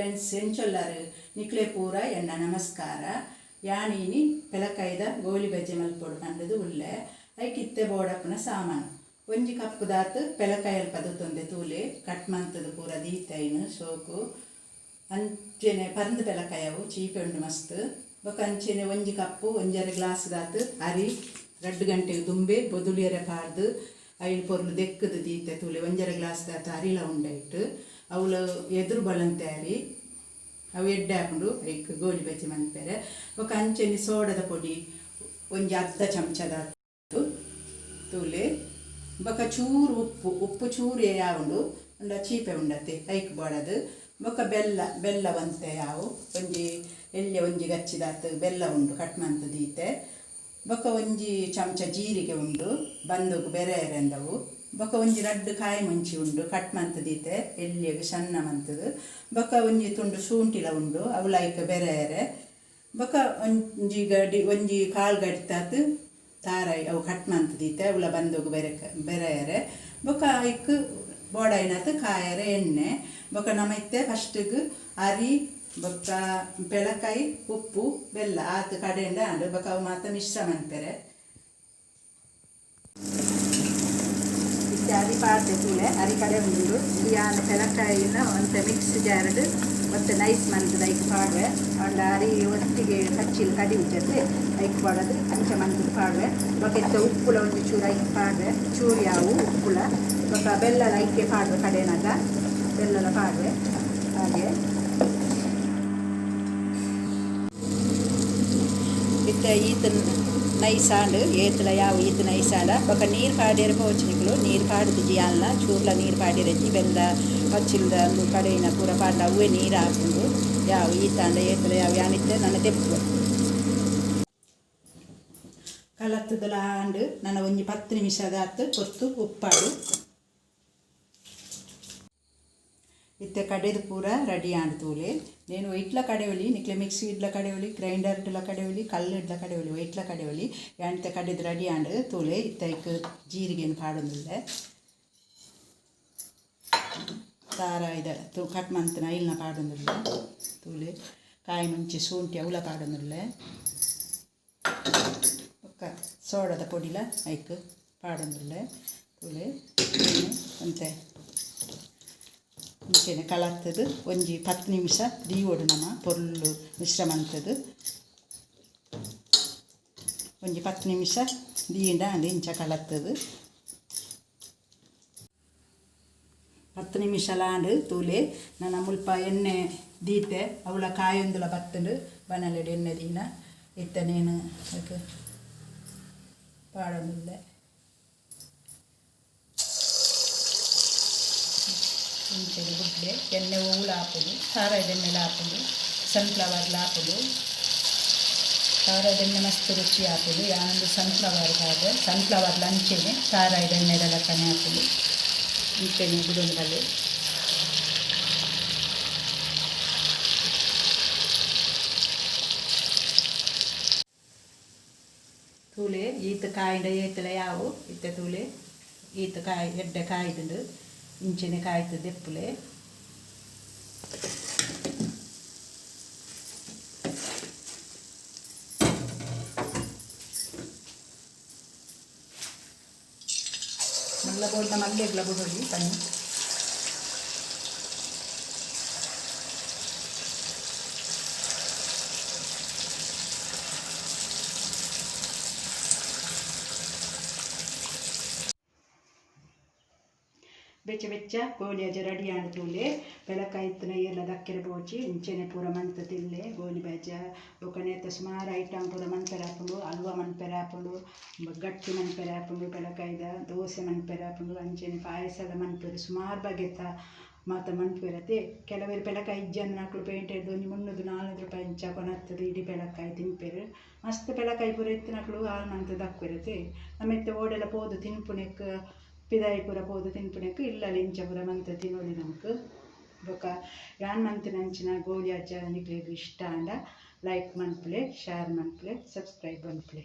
Friends ಎಂಚೊಲ್ಲಾರು ನಿಕ್ಲೆ ಪೂರ ಎನ್ನ ನಮಸ್ಕಾರ. ಯಾನೀನಿ ಪೆಲಕೈದ ಗೋಲಿ ಬಜ್ಜೆ ಮಲ್ಪೊಡು ಪಂಡದು ಉಲ್ಲೆ ಐಕಿತ್ತೆ ಬೋಡಪ್ಪನ ಸಾಮಾನು ಒಂಜಿ ಕಪ್ಪು ದಾತು ಪೆಲಕಾಯಲ್ ಪದುತ್ತೊಂದೆ ತೂಲೆ ಕಟ್ ಮಂತದು ಪೂರ ದೀತೈನು ಸೋಕು ಅಂಚೆನೆ ಪರಂದು ಪೆಲಕಾಯವು ಚೀಪೆ ಉಂಡು ಮಸ್ತ್ ಬೊಕ ಅಂಚೆನೆ ಒಂಜಿ ಕಪ್ಪು ಒಂಜರೆ ಗ್ಲಾಸ್ ದಾತು ಅರಿ 2 ಗಂಟೆಗೆ ದುಂಬೆ ಬೊದುಲಿಯರೆ ಪಾಡ್ದು ಐಲು ಪೊರ್ಲು ದೆಕ್ಕದು ದೀತೆ ತೂಲೆ ಒಂಜರೆ ಗ್ಲಾಸ್ ದಾತು ಅರಿಲ ಉಂಡೈಟ್ಟು ಅವಳು ಎದುರು ಬಲಂತೆ ಅರಿ ಅವು ಎಡ್ಡೆ ಹಾಕೊಂಡು ಐಕ್ ಗೋಲಿ ಬಜ್ಜಿ ಮಲ್ಪೆರೆ ಬೊಕ ಅಂಚೆನೆ ಸೋಡದ ಪೊಡಿ ಒಂಜಿ ಅರ್ಧ ಚಮಚದ ತೂಲೆ ಬೊಕ ಚೂರು ಉಪ್ಪು ಚೂರು ಯಾವುದು ಉಂಡ ಚೀಪೆ ಉಂಡತೆ ಐಕ್ ಬೋಡದು ಬೊಕ ಬೆಲ್ಲ ಬಂತೆ ಯಾವು ಒಂಜಿ ಎಳ್ಳೆ ಒಂಜಿ ಗಚ್ಚಿದಾತು ಬೆಲ್ಲ ಉಂಡು ಕಟ್ ಮಂತು ದೀತೆ ಬೊಕ ಒಂಜಿ ಚಮಚ ಜೀರಿಗೆ ಉಂಡು ಬಂದುಗು ಬೆರೆ ಎಂದವು ಬೊಕ ಒಂಜಿ 2 ಕಾಯಿ ಮುಂಚಿ ಉಂಡು ಕಟ್ ಮಂತು ದೀತೆ ಎಳ್ಳೆಗೆ ಸಣ್ಣ ಮಂತದು ಬೊಕ ಒಂಜಿ ತುಂಡು ಶೂಂಠಿಲ ಉಂಡು ಅವಲೈಕ ಬೆರೆಯರೆ ಬೊಕ ಒಂಜಿ ಕಾಲು ಗಡಿತಾತು ತಾರಾಯಿ ಅವು ಕಟ್ ಮಂತು ದೀತೆ ಅವಳ ಬಂದುಗು ಬೆರೆಯರೆ ಬೊಕ ಐಕ್ ಬೋಡೈನತು ಕಾಯರೆ ಎಣ್ಣೆ ಬೊಕ ನಮೈತೆ ಫಸ್ಟಿಗೆ ಅರಿ ಬೊಕ ಪೆಲಕಾಯಿ ಉಪ್ಪು ಬೆಲ್ಲ ಆತು ಕಡೆಯಿಂದ ಅಂಡು ಬೊಕ ಅವು ಮಾತ ಮಿಶ್ರ ಮನ್ಪೆರೆ ಅರಿ ಪಾಡ್ದೆ ತೂಲೆ ಅರಿ ಕಡೆ ಉಂಡು ಯಾನ ಪೆಲಕಾಯಿನ ಒಂತೆ ಮಿಕ್ಸ್ ಜಾರಡು ಮತ್ತೆ ನೈಸ್ ಮಂತದ ಐಕ್ ಪಾಡ್ವೆ ಅಂಡ ಅರಿ ಒಟ್ಟಿಗೆ ಕಚ್ಚಿಲ್ ಕಡಿ ಉಜ್ಜತೆ ಐಕ್ ಪಾಡೋದು ಅಂಚ ಮಂತದ ಪಾಡ್ವೆ ಬೊಕ ಇತ್ತ ಉಪ್ಪುಲ ಒಂದು ಚೂರು ಐಕ್ ಪಾಡ್ವೆ ಚೂರು ಯಾವು ಉಪ್ಪುಲ ಬೊಕ ಬೆಲ್ಲಲ ಐಕೆ ಪಾಡ್ವೆ ಕಡೆನಾಗ ಬೆಲ್ಲಲ ಪಾಡ್ವೆ ಹಾಗೆ ಇತ್ತ ಈತ ನೈಸಾಂಡು ಏತಲ ಯಾವ ಈತ ನೈಸಾಂಡ ಬೊಕ ನೀರು ಕಾಡಿರ ಪೋಚನಿಗಳು ನೀರು ಕಾಡಿದ ಜಿಯಾಲ್ನ ಚೂರ್ಲ ನೀರು ಕಾಡಿರಜ್ಜಿ ಬೆಂದ ಪಚ್ಚಿಲ್ದ ಒಂದು ಕಡೆಯಿನ ಪೂರ ಪಾಂಡ ಅವೇ ನೀರು ಹಾಕೊಂಡು ಯಾವ ಈತಾಂಡ ಏತಲ ಯಾವ ಯಾನಿತ್ತೆ ನನ್ನ ತೆಪ್ಪು ಕಲತ್ತದಲ ಆಂಡು ನನ್ನ ಒಂಜಿ 10 ನಿಮಿಷದ ಹತ್ತು ಕೊತ್ತು ಉಪ್ಪಾಡು ಇತ್ತೆ ಕಡೆದು ಪೂರ ರೆಡಿ ಆಂಡ್ ತೂಲೆ నేను ఇట్ల కడవలి నిక్ల మిక్సీ ఇట్ల కడవలి గ్రైండర్ ఇట్ల కడవలి కళ్ళు ఇట్ల ಕಡೆವಲಿ ಇಟ್ಲ ಕಡವಲಿ ಯಾಂತೆ ಕಡೆದು ರೆಡಿ ಆಂಡ್ ತೂಲೆ ಇತ್ತೈಕ್ ಜೀರಿಗೆನು ಪಾಡೊಂದುಲ್ಲೆ ತಾರ ಇದ ಕಟ್ ಮಂತನ ಐಲ್ನ ಪಾಡೊಂದುಲ್ಲೆ ತೂಲೆ ಕಾಯಿ ಮುಂಚೆ ಶುಂಠಿ ಅವಲ ಪಾಡೊಂದುಲ್ಲೆ ಒಕ್ಕ ಸೋಡದ ಪೊಡಿಲ ಐಕ್ ಪಾಡೊಂದುಲ್ಲೆ ತೂಲೆ ಅಂತೆ ಇಂಚೆನೆ ಕಲತ್ತದು ಒಂಜಿ 10 ನಿಮಿಷ ದೀವೊಡು ನಮ ಪೊರ್ಲು ಮಿಶ್ರ ಮಂತದು ಒಂಜಿ 10 ನಿಮಿಷ ದೀಂಡ ಅಂಡ್ ಇಂಚ ಕಲತ್ತದು 10 ನಿಮಿಷ ಲಾಂಡ್ ತೂಲೆ ನನ್ನ ಮುಲ್ಪ ಎಣ್ಣೆ ದೀತೆ ಅವಳ ಕಾಯೊಂದುಲ ಬತ್ತಂಡು ಬನಲೆಡು ಎಣ್ಣೆ ದೀನ ಇತ್ತ ನೇನು ಪಾಡೊಂದುಲ್ಲೆ ಇಂಚೆಗೆ ಬುಡ್ಡೆ ಎಣ್ಣೆ ಹೂವುಲ ಹಾಕೋದು ಖಾರದ ಎಣ್ಣೆಲ ಹಾಕೋದು ಸನ್ಫ್ಲವರ್ಲ ಹಾಕೋದು ಖಾರದ ಎಣ್ಣೆ ಮಸ್ತ್ ರುಚಿ ಹಾಕೋದು ಯಾನೊಂದು ಸನ್ಫ್ಲವರ್ ಹಾಗೆ ಸನ್ಫ್ಲವರ್ಲ ಅಂಚೆನೆ ಖಾರದ ಎಣ್ಣೆದೆಲ್ಲ ಕನೆ ಹಾಕೋದು ಇಂಚೆನೆ ಬುಡೊಂದಲ್ಲಿ ತೂಲೆ ಈತ ಕಾಯಿಂದ ಏತಲ ಯಾವು ಇತ್ತ ತೂಲೆ ಈತ ಕಾಯಿ ಎಡ್ಡೆ ಕಾಯ್ದುಂಡು ಇಂಚೆನೆ ಕಾಯ್ತು ದೆಪ್ಪುಲೆ ಮಲ್ಲ ಬೋಡ್ನ ಮಲ್ಲೆಗ್ಲ ಬುಡೊಲಿ ಬನ್ನಿ ಬೆಚ್ಚ ಬೆಚ್ಚ ಗೋಲಿ ಅಜ್ಜ ರೆಡಿ ಆಂಡ್ ತೂಲೆ ಪೆಲಕಾಯಿತ್ತನ ಎಲ್ಲ ದಕ್ಕೆರೆ ಪೋಚಿ ಇಂಚೆನೆ ಪೂರ ಮಂತ ತಿಲ್ಲೆ ಗೋಲಿ ಬಜ್ಜ ಬೊಕನೆತ್ತ ಸುಮಾರು ಐಟಮ್ ಪೂರ ಮನ್ಪೆರೆ ಹಾಕೊಂಡು ಹಲ್ವಾ ಮನ್ಪೆರೆ ಹಾಕೊಂಡು ಗಟ್ಟಿ ಮನ್ಪೆರೆ ಹಾಕೊಂಡು ಪೆಲಕಾಯ್ದ ದೋಸೆ ಮನ್ಪೆರೆ ಹಾಕೊಂಡು ಅಂಚೆನೆ ಪಾಯಸದ ಮನ್ಪೆರೆ ಸುಮಾರು ಬಗೆತ ಮಾತ ಮನ್ಪೆರತೆ ಕೆಲವರು ಪೆಲಕಾಯಿ ಇಜ್ಜಂದು ನಾಲ್ಕು ಪೇಂಟ್ ಹಿಡ್ದು ಒಂಜಿ 300-400 ರೂಪಾಯಿ ಇಂಚ ಕೊನತ್ತದು ಇಡೀ ಪೆಲಕಾಯಿ ತಿನ್ಪೆರು ಮಸ್ತ್ ಪೆಲಕಾಯಿ ಪೂರ ಎತ್ತಿನಕ್ಳು ಹಾಲು ಮಂತ ದಕ್ಕಿರತ್ತೆ ನಮ್ಮೆತ್ತೆ ಓಡೆಲ್ಲ ಪೋದು ತಿನ್ಪುನೆಕ್ ಪಿದಾಯಿ ಪೂರ ಪೋದು ತಿನ್ಪುನೆಕ್ ಇಲ್ಲಲ್ಲಿ ಇಂಚ ಪೂರ ಮಂತ ತಿನ್ನೋಲಿ ನಮಕ್ ಬೊಕ ಯಾನ್ ಮಂತಿನ ಅಂಚಿನ ಗೋಲಿ ಅಜ್ಜ ನಿಕ್ಲೆಗ್ ಇಷ್ಟ ಅಂಡ ಲೈಕ್ ಮನ್ಪುಲೆ ಶೇರ್ ಮನ್ಪುಲೆ ಸಬ್ಸ್ಕ್ರೈಬ್ ಮನ್ಪುಲೆ.